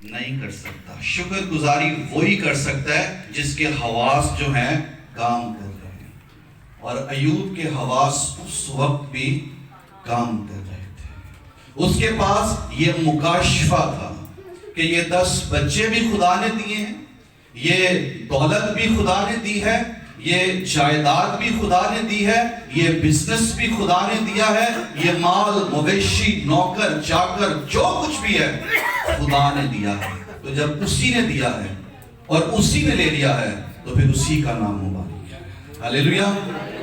نہیں کر سکتا. شکر گزاری وہی کر سکتا ہے جس کے حواس جو ہیں کام کر رہے ہیں. اور ایوب کے حواس اس وقت بھی کام کر رہے تھے. اس کے پاس یہ مکاشفہ تھا کہ یہ 10 بچے بھی خدا نے دیے ہیں, یہ دولت بھی خدا نے دی ہے, یہ جائیداد بھی خدا نے دی ہے, یہ بزنس بھی خدا نے دیا ہے, یہ مال مویشی نوکر چاکر جو کچھ بھی ہے خدا نے دیا ہے. تو جب اسی نے دیا ہے اور اسی نے لے لیا ہے تو پھر اسی کا نام مبارک ہے. ہلیلویا.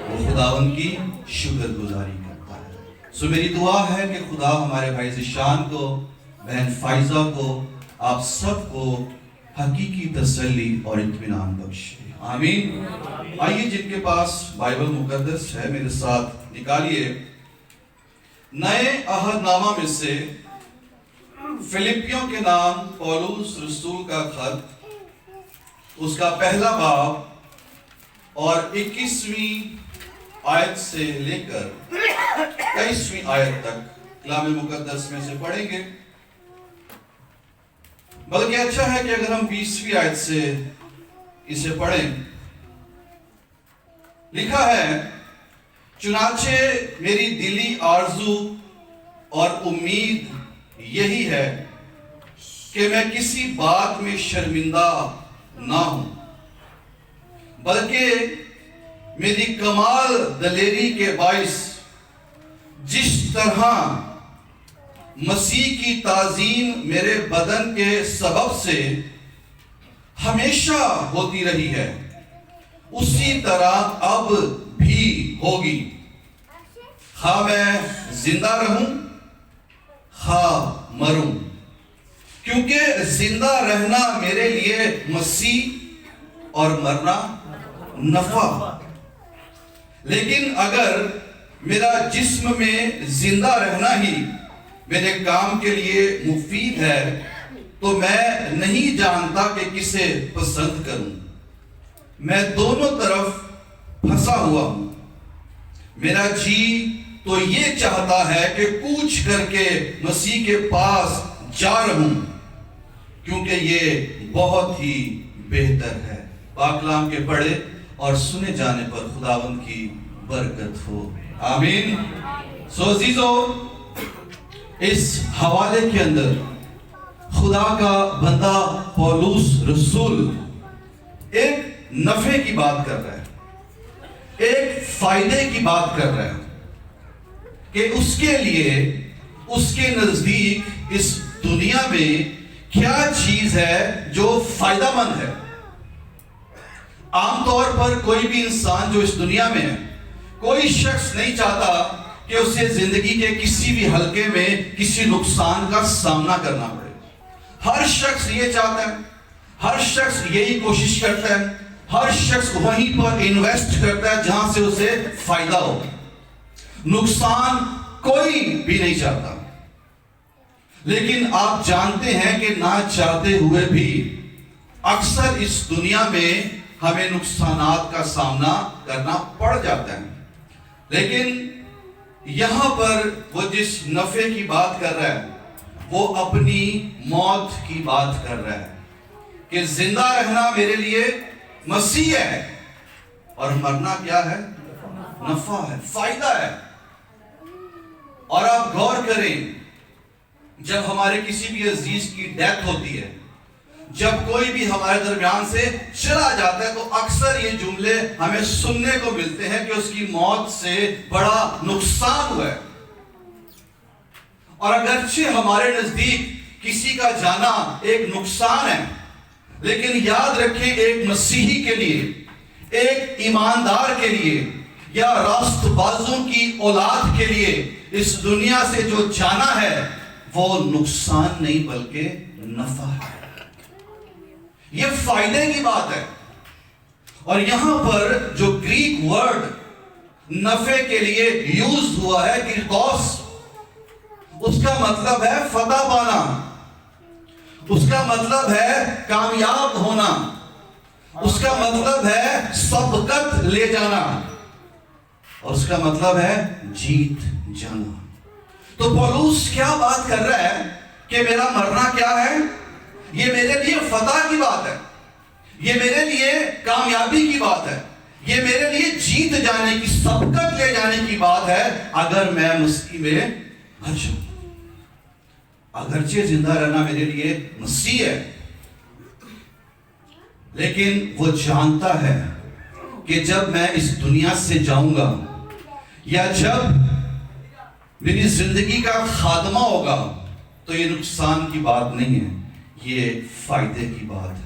وہ خداوند کی شکر گزاری کرتا ہے. سو میری دعا ہے کہ خدا ہمارے بھائی ذیشان کو, بہن فائزہ کو, آپ سب کو حقیقی تسلی اور اطمینان بخشے. آمین. آئیے جن کے پاس بائبل مقدس ہے میرے ساتھ نکالیے نئے عہد نامہ میں سے فلپیوں کے نام پولس رسول کا خط, اس کا پہلا باب اور 21ویں آیت سے لے کر 23ویں آیت تک کلام مقدس میں سے پڑھیں گے. بلکہ اچھا ہے کہ اگر ہم 20ویں آیت سے اسے پڑھیں. لکھا ہے, چنانچہ میری دلی آرزو اور امید یہی ہے کہ میں کسی بات میں شرمندہ نہ ہوں, بلکہ میری کمال دلیری کے باعث جس طرح مسیح کی تعظیم میرے بدن کے سبب سے ہمیشہ ہوتی رہی ہے, اسی طرح اب بھی ہوگی, خواہ میں زندہ رہوں خواہ مروں, کیونکہ زندہ رہنا میرے لیے مسیح اور مرنا نفع. لیکن اگر میرا جسم میں زندہ رہنا ہی میرے کام کے لیے مفید ہے تو میں نہیں جانتا کہ کسے پسند کروں. میں دونوں طرف پھنسا ہوا ہوں. میرا جی تو یہ چاہتا ہے کہ کوچ کر کے مسیح کے پاس جا رہوں, کیونکہ یہ بہت ہی بہتر ہے. پاک کلام کے پڑھے اور سنے جانے پر خداوند کی برکت ہو. آمین. سو عزیزو, اس حوالے کے اندر خدا کا بندہ پولس رسول ایک نفع کی بات کر رہا ہے, ایک فائدے کی بات کر رہا ہے کہ اس کے لیے, اس کے نزدیک اس دنیا میں کیا چیز ہے جو فائدہ مند ہے. عام طور پر کوئی بھی انسان جو اس دنیا میں ہے, کوئی شخص نہیں چاہتا کہ اسے زندگی کے کسی بھی حلقے میں کسی نقصان کا سامنا کرنا پڑے. ہر شخص یہ چاہتا ہے, ہر شخص یہی کوشش کرتا ہے, ہر شخص وہیں پر انویسٹ کرتا ہے جہاں سے اسے فائدہ ہو. نقصان کوئی بھی نہیں چاہتا. لیکن آپ جانتے ہیں کہ نہ چاہتے ہوئے بھی اکثر اس دنیا میں ہمیں نقصانات کا سامنا کرنا پڑ جاتا ہے. لیکن یہاں پر وہ جس نفع کی بات کر رہا ہے وہ اپنی موت کی بات کر رہا ہے کہ زندہ رہنا میرے لیے مسیح ہے اور مرنا کیا ہے؟ نفع ہے, فائدہ ہے. اور آپ غور کریں, جب ہمارے کسی بھی عزیز کی ڈیتھ ہوتی ہے, جب کوئی بھی ہمارے درمیان سے چلا جاتا ہے, تو اکثر یہ جملے ہمیں سننے کو ملتے ہیں کہ اس کی موت سے بڑا نقصان ہوا ہے. اور اگرچہ ہمارے نزدیک کسی کا جانا ایک نقصان ہے, لیکن یاد رکھیں ایک مسیحی کے لیے, ایک ایماندار کے لیے یا راست بازوں کی اولاد کے لیے اس دنیا سے جو جانا ہے وہ نقصان نہیں بلکہ نفع ہے. یہ فائدے کی بات ہے. اور یہاں پر جو گریک ورڈ نفع کے لیے یوز ہوا ہے کرکوس, اس کا مطلب ہے فتح پانا, اس کا مطلب ہے کامیاب ہونا, اس کا مطلب ہے سبقت لے جانا, اور اس کا مطلب ہے جیت جانا. تو پولس کیا بات کر رہا ہے کہ میرا مرنا کیا ہے؟ فتح کی بات ہے، یہ میرے لیے کامیابی کی بات ہے، یہ میرے لیے جیت جانے کی، سبقت لے جانے کی بات ہے اگر میں مسیح میں مر جاؤں۔ اگرچہ زندہ رہنا میرے لیے مسیح ہے، لیکن وہ جانتا ہے کہ جب میں اس دنیا سے جاؤں گا یا جب میری زندگی کا خاتمہ ہوگا تو یہ نقصان کی بات نہیں ہے، یہ فائدے کی بات ہے۔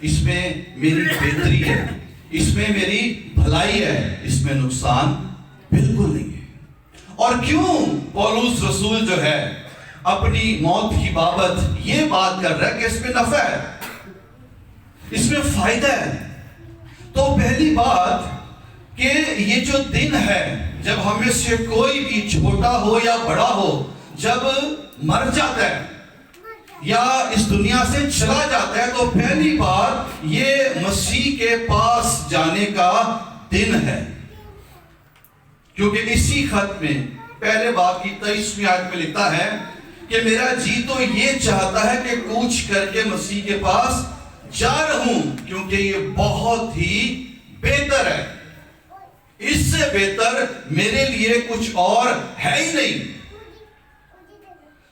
اس میں میری بہتری ہے، اس میں میری بھلائی ہے، اس میں نقصان بالکل نہیں ہے۔ اور کیوں پولس رسول جو ہے اپنی موت کی بابت یہ بات کر رہا ہے کہ اس میں نفع ہے، اس میں فائدہ ہے؟ تو پہلی بات کہ یہ جو دن ہے جب ہمیں سے کوئی بھی چھوٹا ہو یا بڑا ہو جب مر جاتا ہے یا اس دنیا سے چلا جاتا ہے، تو پہلی بات یہ مسیح کے پاس جانے کا دن ہے، کیونکہ اسی خط میں پہلے باب کی 23ویں آیت میں لکھتا ہے کہ میرا جی تو یہ چاہتا ہے کہ کوچ کر کے مسیح کے پاس جا رہوں، کیونکہ یہ بہت ہی بہتر ہے، اس سے بہتر میرے لیے کچھ اور ہے ہی نہیں۔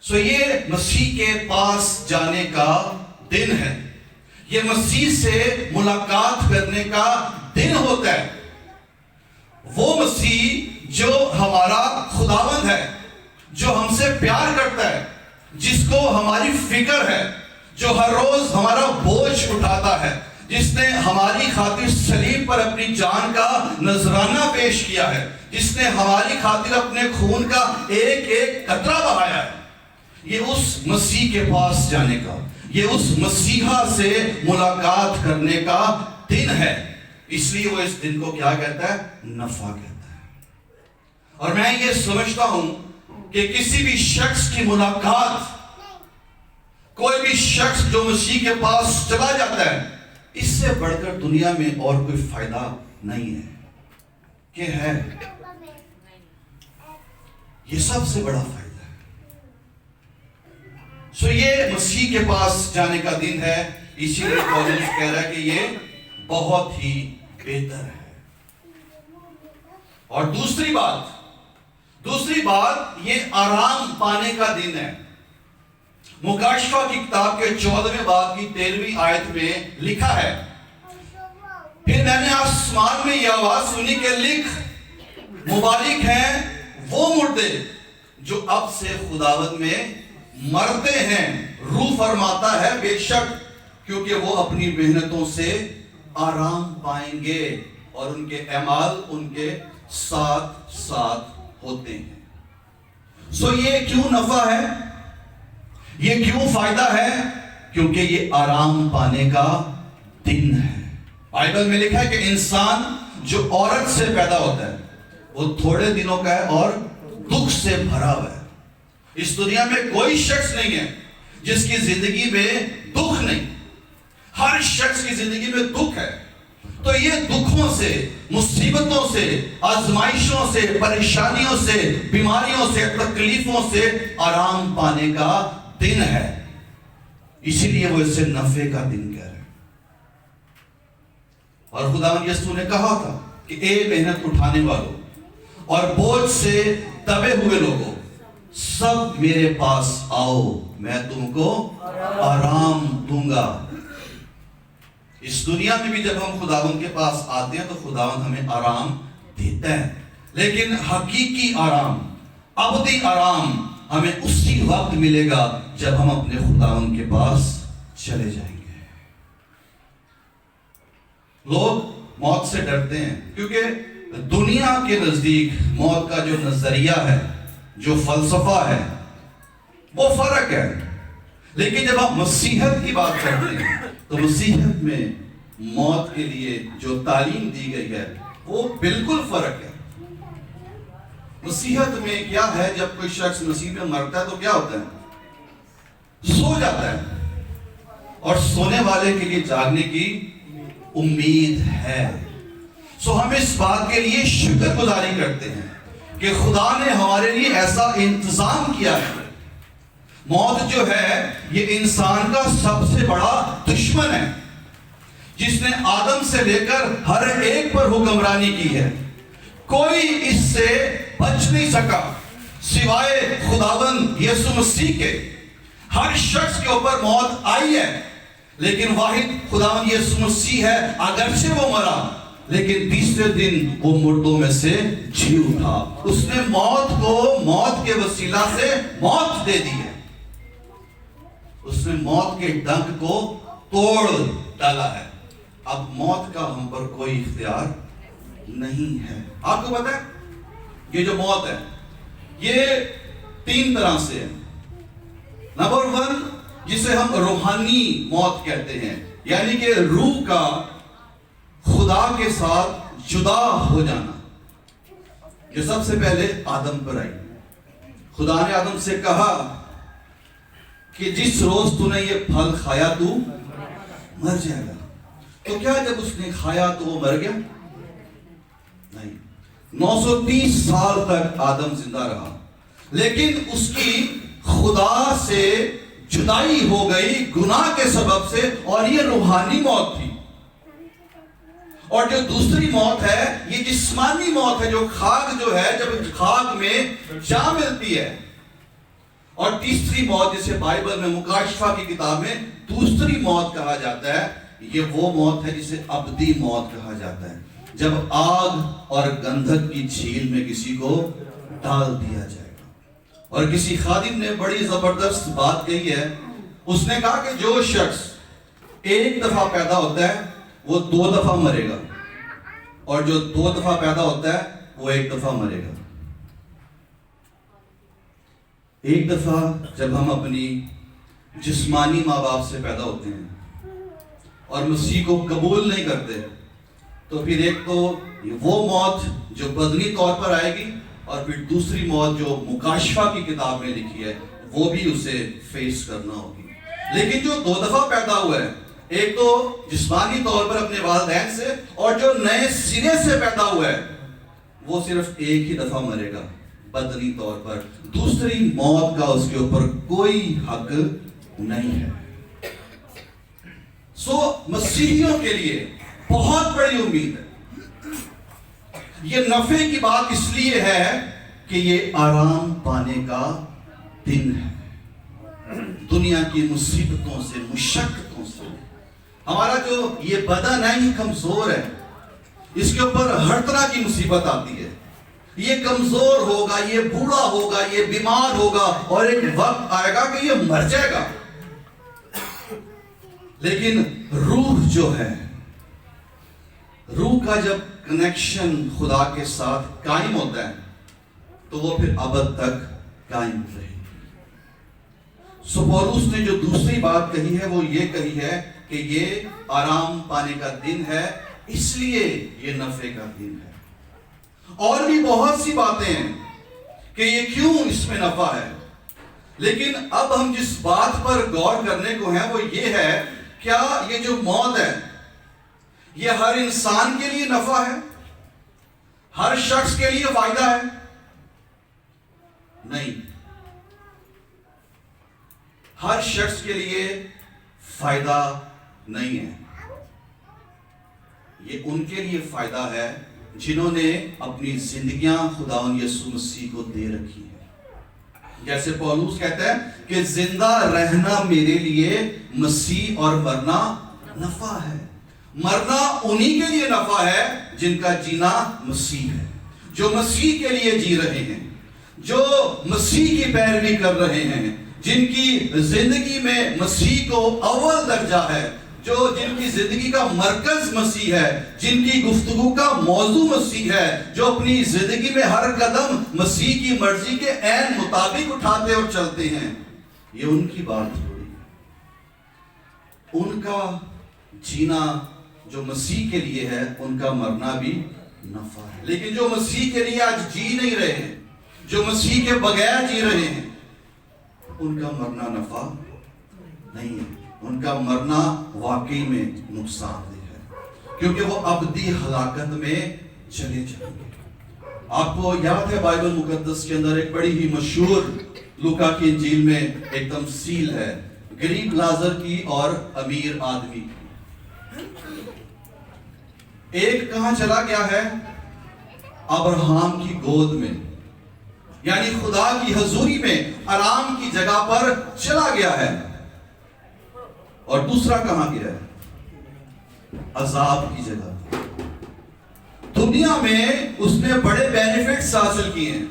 سو یہ مسیح کے پاس جانے کا دن ہے، یہ مسیح سے ملاقات کرنے کا دن ہوتا ہے۔ وہ مسیح جو ہمارا خداوند ہے، جو ہم سے پیار کرتا ہے، جس کو ہماری فکر ہے، جو ہر روز ہمارا بوجھ اٹھاتا ہے، جس نے ہماری خاطر صلیب پر اپنی جان کا نذرانہ پیش کیا ہے، جس نے ہماری خاطر اپنے خون کا ایک ایک قطرہ بہایا ہے، یہ اس مسیح کے پاس جانے کا، یہ اس مسیحا سے ملاقات کرنے کا دن ہے۔ اس لیے وہ اس دن کو کیا کہتا ہے؟ نفع کہتا ہے۔ اور میں یہ سمجھتا ہوں کہ کسی بھی شخص کی ملاقات، کوئی بھی شخص جو مسیح کے پاس چلا جاتا ہے، اس سے بڑھ کر دنیا میں اور کوئی فائدہ نہیں ہے کہ ہے، یہ سب سے بڑا فائدہ ہے۔ سو یہ مسیح کے پاس جانے کا دن ہے، اسی لیے پولس کہہ رہا ہے کہ یہ بہت ہی بہتر ہے۔ اور دوسری بات یہ آرام پانے کا دن ہے۔ مکاشفہ کی کتاب کے 14ویں باب کی 13ویں آیت میں لکھا ہے، پھر میں نے آسمان میں یہ آواز سنی کہ لکھ، مبارک ہیں وہ مردے جو اب سے خداوند میں مرتے ہیں، روح فرماتا ہے بے شک، کیونکہ وہ اپنی محنتوں سے آرام پائیں گے اور ان کے اعمال ان کے ساتھ ساتھ ہوتے ہیں۔ سو یہ کیوں نفع ہے، یہ کیوں فائدہ ہے؟ کیونکہ یہ آرام پانے کا دن ہے۔ بائبل میں لکھا ہے کہ انسان جو عورت سے پیدا ہوتا ہے وہ تھوڑے دنوں کا ہے اور دکھ سے بھرا ہوا ہے۔ اس دنیا میں کوئی شخص نہیں ہے جس کی زندگی میں دکھ نہیں، ہر شخص کی زندگی میں دکھ ہے۔ تو یہ دکھوں سے، مصیبتوں سے، آزمائشوں سے، پریشانیوں سے، بیماریوں سے، تکلیفوں سے آرام پانے کا دن ہے، اسی لیے وہ اسے نفع کا دن کہہ رہے ہیں۔ اور خداوند یسوع نے کہا تھا کہ اے محنت اٹھانے والوں اور بوجھ سے دبے ہوئے لوگوں، سب میرے پاس آؤ، میں تم کو آرام دوں گا۔ اس دنیا میں بھی جب ہم خداوند کے پاس آتے ہیں تو خداوند ہمیں آرام دیتا ہے، لیکن حقیقی آرام، ابدی آرام ہمیں اسی وقت ملے گا جب ہم اپنے خداوند کے پاس چلے جائیں گے۔ لوگ موت سے ڈرتے ہیں کیونکہ دنیا کے نزدیک موت کا جو نظریہ ہے، جو فلسفہ ہے، وہ فرق ہے۔ لیکن جب ہم مسیحت کی بات کرتے ہیں تو مسیحت میں موت کے لیے جو تعلیم دی گئی ہے وہ بالکل فرق ہے۔ مسیحت میں کیا ہے، جب کوئی شخص مسیح میں مرتا ہے تو کیا ہوتا ہے؟ سو جاتا ہے، اور سونے والے کے لیے جاگنے کی امید ہے۔ سو ہم اس بات کے لیے شکر گزاری کرتے ہیں کہ خدا نے ہمارے لیے ایسا انتظام کیا ہے۔ موت جو ہے یہ انسان کا سب سے بڑا دشمن دشمن ہے جس نے آدم سے لے کر ہر ایک پر حکمرانی کی ہے. کوئی اس سے بچ نہیں سکا سوائے خداوند یسوع مسیح کے. ہر شخص کے اوپر موت آئی ہے لیکن واحد خداوند یسوع مسیح ہے. اگرچہ وہ مرا لیکن تیسرے دن وہ مردوں میں سے جی اٹھا. اس نے موت کو موت کے وسیلہ سے موت دے دی ہے. اس نے موت کے ڈنک کو توڑ ڈالا ہے. اب موت کا ہم پر کوئی اختیار نہیں ہے. آپ کو پتہ ہے یہ جو موت ہے یہ 3 طرح سے ہے. نمبر 1 جسے ہم روحانی موت کہتے ہیں, یعنی کہ روح کا خدا کے ساتھ جدا ہو جانا. یہ سب سے پہلے آدم پر آئی. خدا نے آدم سے کہا کہ جس روز تو نے یہ پھل کھایا تو مر جائے گا. تو کیا جب اس نے کھایا تو وہ مر گیا؟ نہیں. 930 سال تک آدم زندہ رہا لیکن اس کی خدا سے جدائی ہو گئی گناہ کے سبب سے, اور یہ روحانی موت تھی. اور جو دوسری موت ہے یہ جسمانی موت ہے, جو خاک جو ہے جب خاک میں جا ملتی ہے. اور تیسری موت جسے بائبل میں مکاشفہ کی کتاب میں دوسری موت کہا جاتا ہے, یہ وہ موت ہے جسے ابدی موت کہا جاتا ہے, جب آگ اور گندھک کی جھیل میں کسی کو ڈال دیا جائے گا. اور کسی خادم نے بڑی زبردست بات کہی ہے. اس نے کہا کہ جو شخص ایک دفعہ پیدا ہوتا ہے وہ 2 دفعہ مرے گا, اور جو 2 دفعہ پیدا ہوتا ہے وہ 1 دفعہ مرے گا. ایک دفعہ جب ہم اپنی جسمانی ماں باپ سے پیدا ہوتے ہیں اور مسیح کو قبول نہیں کرتے, تو پھر ایک تو وہ موت جو بدنی طور پر آئے گی, اور پھر دوسری موت جو مکاشفہ کی کتاب میں لکھی ہے وہ بھی اسے فیس کرنا ہوگی. لیکن جو 2 دفعہ پیدا ہوا ہے, ایک تو جسمانی طور پر اپنے والدین سے, اور جو نئے سرے سے پیدا ہوا ہے وہ صرف ایک ہی دفعہ مرے گا بدنی طور پر. دوسری موت کا اس کے اوپر کوئی حق نہیں ہے. سو مسیحیوں کے لیے بہت بڑی امید ہے. یہ نفع کی بات اس لیے ہے کہ یہ آرام پانے کا دن ہے. دنیا کی مصیبتوں سے, مشقتوں سے ہمارا جو یہ بدن ہے یہ کمزور ہے. اس کے اوپر ہر طرح کی مصیبت آتی ہے. یہ کمزور ہوگا, یہ بوڑھا ہوگا, یہ بیمار ہوگا, اور ایک وقت آئے گا کہ یہ مر جائے گا. لیکن روح جو ہے, روح کا جب کنیکشن خدا کے ساتھ قائم ہوتا ہے تو وہ پھر ابد تک قائم رہے گی. سو پولس نے جو دوسری بات کہی ہے وہ یہ کہی ہے کہ یہ آرام پانے کا دن ہے, اس لیے یہ نفع کا دن ہے. اور بھی بہت سی باتیں ہیں کہ یہ کیوں اس میں نفع ہے, لیکن اب ہم جس بات پر غور کرنے کو ہیں وہ یہ ہے, کیا یہ جو موت ہے یہ ہر انسان کے لیے نفع ہے, ہر شخص کے لیے فائدہ ہے؟ نہیں. ہر شخص کے لیے فائدہ نہیں ہے. یہ ان کے لیے فائدہ ہے جنہوں نے اپنی زندگیاں خداوند یسوع مسیح کو دے رکھی ہیں. جیسے پولس کہتا ہے کہ زندہ رہنا میرے لیے مسیح اور مرنا نفع ہے. مرنا انہی کے لیے نفع ہے جن کا جینا مسیح ہے, جو مسیح کے لیے جی رہے ہیں, جو مسیح کی پیروی کر رہے ہیں, جن کی زندگی میں مسیح کو اول درجہ ہے, جو جن کی زندگی کا مرکز مسیح ہے, جن کی گفتگو کا موضوع مسیح ہے, جو اپنی زندگی میں ہر قدم مسیح کی مرضی کے عین مطابق اٹھاتے اور چلتے ہیں. یہ ان کی بات ہو رہی ہے. ان کا جینا جو مسیح کے لیے ہے, ان کا مرنا بھی نفع ہے. لیکن جو مسیح کے لیے آج جی نہیں رہے ہیں, جو مسیح کے بغیر جی رہے ہیں, ان کا مرنا نفع نہیں ہے. ان کا مرنا واقعی میں نقصان دہ ہے, کیونکہ وہ ابدی ہلاکت میں چلے جائیں گے. آپ کو یاد ہے بائبل مقدس کے اندر ایک بڑی ہی مشہور لوکا کی انجیل میں ایک تمثیل ہے غریب لازر کی اور امیر آدمی کی. ایک کہاں چلا گیا ہے؟ ابراہم کی گود میں، یعنی خدا کی حضوری میں آرام کی جگہ پر چلا گیا ہے. اور دوسرا کہاں گیا ہے؟ عذاب کی جگہ. دنیا میں اس نے بڑے بینیفٹس حاصل کیے ہیں،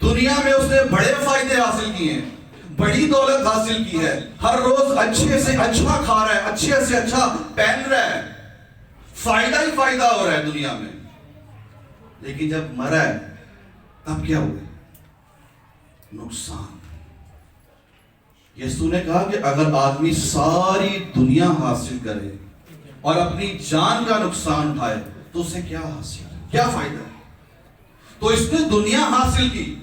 دنیا میں اس نے بڑے فائدے حاصل کیے ہیں، بڑی دولت حاصل کی ہے، ہر روز اچھے سے اچھا کھا رہا ہے، اچھے سے اچھا پہن رہا ہے، فائدہ ہی فائدہ ہو رہا ہے دنیا میں. لیکن جب مرا ہے تب کیا ہوا؟ نقصان. یسوع نے کہا کہ اگر آدمی ساری دنیا حاصل کرے اور اپنی جان کا نقصان اٹھائے تو اسے کیا حاصل ہے، کیا فائدہ ہے؟ تو اس نے دنیا حاصل کی،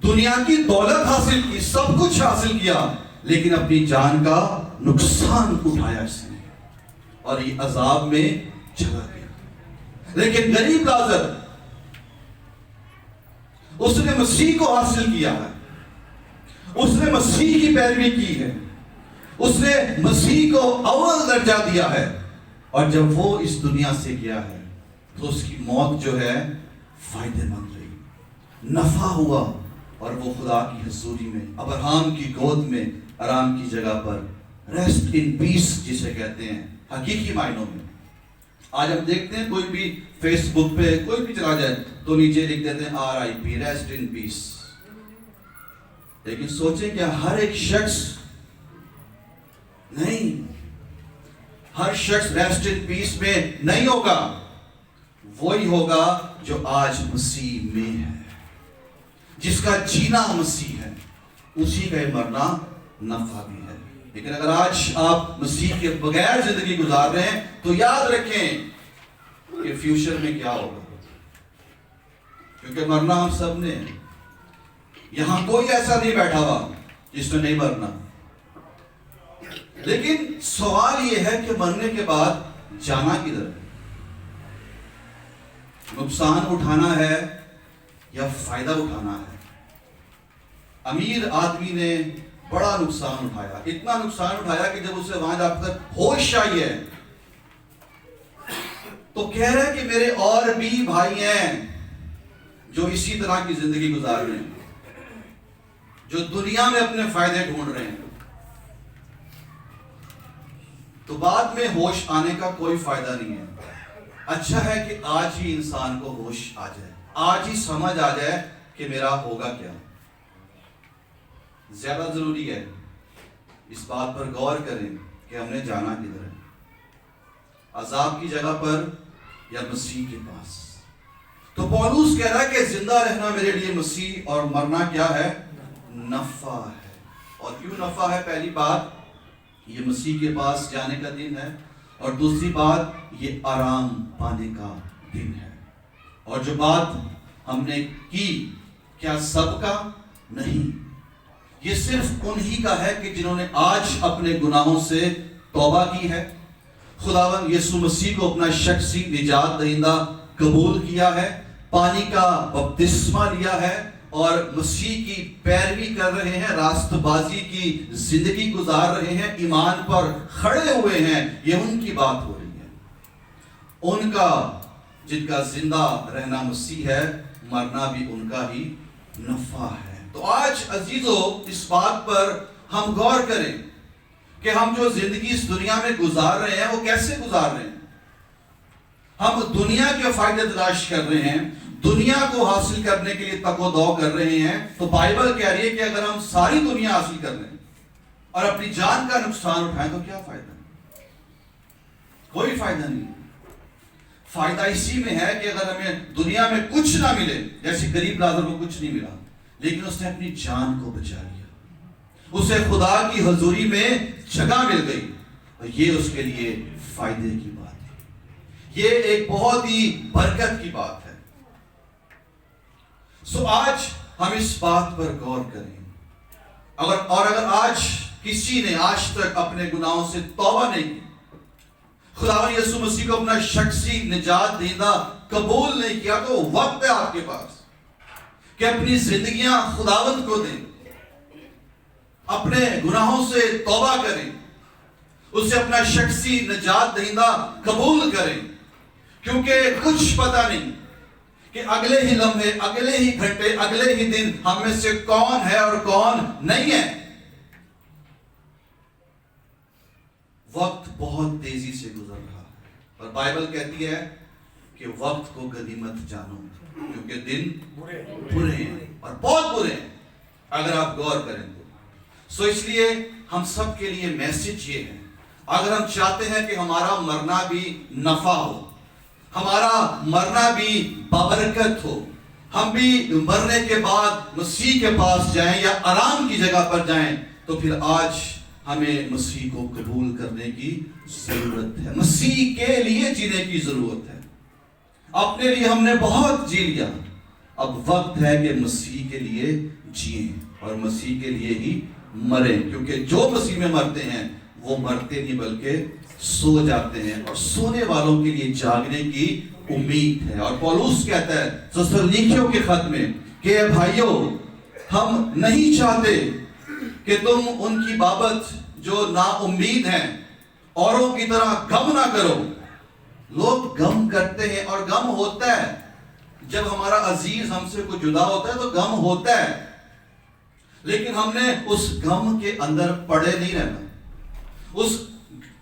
دنیا کی دولت حاصل کی، سب کچھ حاصل کیا، لیکن اپنی جان کا نقصان اٹھایا اس نے اور یہ عذاب میں چلا گیا. لیکن غریب لازر، اس نے مسیح کو حاصل کیا ہے، اس نے مسیح کی پیروی کی ہے، اس نے مسیح کو اول درجہ دیا ہے، اور جب وہ اس دنیا سے گیا ہے تو اس کی موت جو ہے فائدے مند رہی، نفع ہوا، اور وہ خدا کی حضوری میں ابراہم کی گود میں آرام کی جگہ پر ریسٹ ان پیس جسے کہتے ہیں حقیقی معنوں میں. آج ہم دیکھتے ہیں کوئی بھی فیس بک پہ کوئی بھی چلا جائے تو نیچے لکھ دیتے ہیں RIP، ریسٹ ان پیس. لیکن سوچیں کیا ہر ایک شخص نہیں، ہر شخص ریسٹ ان پیس میں نہیں ہوگا. وہی ہوگا جو آج مسیح میں ہے، جس کا جینا مسیح ہے، اسی کا مرنا نفع بھی ہے. لیکن اگر آج آپ مسیح کے بغیر زندگی گزار رہے ہیں تو یاد رکھیں کہ فیوچر میں کیا ہوگا، کیونکہ مرنا ہم سب نے. یہاں کوئی ایسا نہیں بیٹھا ہوا جس نے نہیں مرنا. لیکن سوال یہ ہے کہ مرنے کے بعد جانا کدھر ہے؟ نقصان اٹھانا ہے یا فائدہ اٹھانا ہے؟ امیر آدمی نے بڑا نقصان اٹھایا، اتنا نقصان اٹھایا کہ جب اسے وہاں جا کر ہوش آئی ہے تو کہہ رہا ہے کہ میرے اور بھی بھائی ہیں جو اسی طرح کی زندگی گزار رہے ہیں، جو دنیا میں اپنے فائدے ڈھونڈ رہے ہیں. تو بعد میں ہوش آنے کا کوئی فائدہ نہیں ہے. اچھا ہے کہ آج ہی انسان کو ہوش آ جائے، آج ہی سمجھ آ جائے کہ میرا ہوگا کیا. زیادہ ضروری ہے اس بات پر غور کریں کہ ہم نے جانا کدھر ہے، عذاب کی جگہ پر یا مسیح کے پاس. تو پولوس کہہ رہا ہے کہ زندہ رہنا میرے لیے مسیح اور مرنا کیا ہے؟ نفع ہے. اور کیوں نفع ہے؟ پہلی بات یہ مسیح کے پاس جانے کا دن ہے، اور دوسری بات یہ آرام پانے کا دن ہے. اور جو بات ہم نے کی کیا سب کا نہیں، یہ صرف انہی کا ہے کہ جنہوں نے آج اپنے گناہوں سے توبہ کی ہے، خداوند یسوع مسیح کو اپنا شخصی نجات دہندہ قبول کیا ہے، پانی کا بپتسمہ لیا ہے اور مسیح کی پیروی کر رہے ہیں، راست بازی کی زندگی گزار رہے ہیں، ایمان پر کھڑے ہوئے ہیں. یہ ان کی بات ہو رہی ہے، ان کا جن کا زندہ رہنا مسیح ہے، مرنا بھی ان کا ہی نفع ہے. تو آج عزیزو اس بات پر ہم غور کریں کہ ہم جو زندگی اس دنیا میں گزار رہے ہیں وہ کیسے گزار رہے ہیں. ہم دنیا کے فائدے تلاش کر رہے ہیں، دنیا کو حاصل کرنے کے لیے تک و دو کر رہے ہیں. تو بائبل کہہ رہی ہے کہ اگر ہم ساری دنیا حاصل کر لیں اور اپنی جان کا نقصان اٹھائیں تو کیا فائدہ؟ کوئی فائدہ نہیں. فائدہ اسی میں ہے کہ اگر ہمیں دنیا میں کچھ نہ ملے، جیسے غریب لازر کو کچھ نہیں ملا لیکن اس نے اپنی جان کو بچا لیا، اسے خدا کی حضوری میں جگہ مل گئی، اور یہ اس کے لیے فائدے کی بات ہے. یہ ایک بہت ہی برکت کی بات ہے. سو آج ہم اس بات پر غور کریں. اگر آج کسی نے آج تک اپنے گناہوں سے توبہ نہیں کی، خداوند یسوع مسیح کو اپنا شخصی نجات دہندہ قبول نہیں کیا، تو وقت ہے آپ کے پاس کہ اپنی زندگیاں خداوند کو دیں. اپنے گناہوں سے توبہ کریں، اسے اپنا شخصی نجات دہندہ قبول کریں، کیونکہ کچھ پتہ نہیں کہ اگلے ہی لمحے، اگلے ہی گھنٹے، اگلے ہی دن ہم میں سے کون ہے اور کون نہیں ہے۔ وقت بہت تیزی سے گزر رہا ہے، اور بائبل کہتی ہے کہ وقت کو غنیمت جانو، کیونکہ دن برے ہیں اور بہت برے ہیں اگر آپ غور کریں تو۔ سو اس لیے ہم سب کے لیے میسج یہ ہے، اگر ہم چاہتے ہیں کہ ہمارا مرنا بھی نفع ہو، ہمارا مرنا بھی بابرکت ہو، ہم بھی مرنے کے بعد مسیح کے پاس جائیں یا آرام کی جگہ پر جائیں، تو پھر آج ہمیں مسیح کو قبول کرنے کی ضرورت ہے، مسیح کے لیے جینے کی ضرورت ہے۔ اپنے لیے ہم نے بہت جی لیا، اب وقت ہے کہ مسیح کے لیے جئیں اور مسیح کے لیے ہی مریں، کیونکہ جو مسیح میں مرتے ہیں وہ مرتے نہیں بلکہ سو جاتے ہیں، اور سونے والوں کے لیے جاگنے کی امید ہے۔ اور پولس کہتا ہے تسلونیکیوں کے خط میں کہ اے بھائیو، ہم نہیں چاہتے کہ تم ان کی بابت جو نا امید ہیں اوروں کی طرح غم نہ کرو۔ لوگ غم کرتے ہیں اور غم ہوتا ہے، جب ہمارا عزیز ہم سے کوئی جدا ہوتا ہے تو غم ہوتا ہے، لیکن ہم نے اس غم کے اندر پڑے نہیں رہنا، اس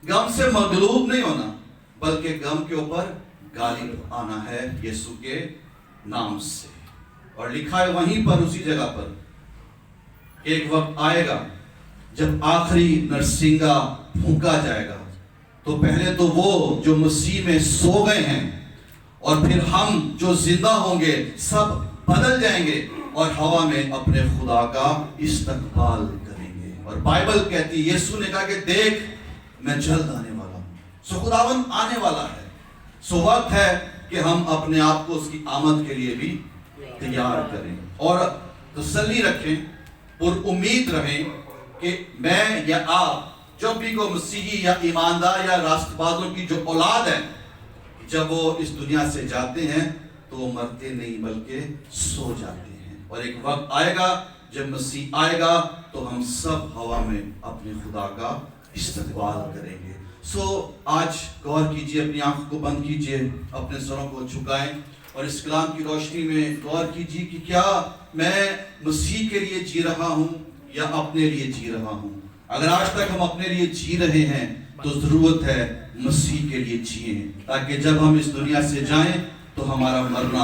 غم سے مغلوب نہیں ہونا، بلکہ غم کے اوپر غالب آنا ہے یسوع کے نام سے۔ اور لکھا ہے وہیں پر اسی جگہ پر، ایک وقت آئے گا جب آخری نرسنگا پھونکا جائے گا، تو پہلے تو وہ جو مسیح میں سو گئے ہیں اور پھر ہم جو زندہ ہوں گے سب بدل جائیں گے اور ہوا میں اپنے خدا کا استقبال کریں گے۔ اور بائبل کہتی ہے، یسوع نے کہا کہ دیکھ میں جلد آنے والا ہوں، سو خداوند آنے والا ہے، سو وقت ہے کہ ہم اپنے آپ کو اس کی آمد کے لیے بھی تیار کریں اور تسلی رکھیں، پر امید رہیں کہ میں یا آپ جب بھی کوئی مسیحی یا ایماندار یا راست بازوں کی جو اولاد ہے، جب وہ اس دنیا سے جاتے ہیں تو وہ مرتے نہیں بلکہ سو جاتے ہیں، اور ایک وقت آئے گا جب مسیح آئے گا تو ہم سب ہوا میں اپنے خدا کا استقبال کریں گے۔ سو آج غور کیجئے، اپنی آنکھوں کو بند کیجئے، اپنے سروں کو جھکائیں اور اس کلام کی روشنی میں غور کیجئے کہ کیا میں مسیح کے لیے جی رہا ہوں یا اپنے لیے جی رہا ہوں۔ اگر آج تک ہم اپنے لیے جی رہے ہیں تو ضرورت ہے مسیح کے لیے جئیں، تاکہ جب ہم اس دنیا سے جائیں تو ہمارا مرنا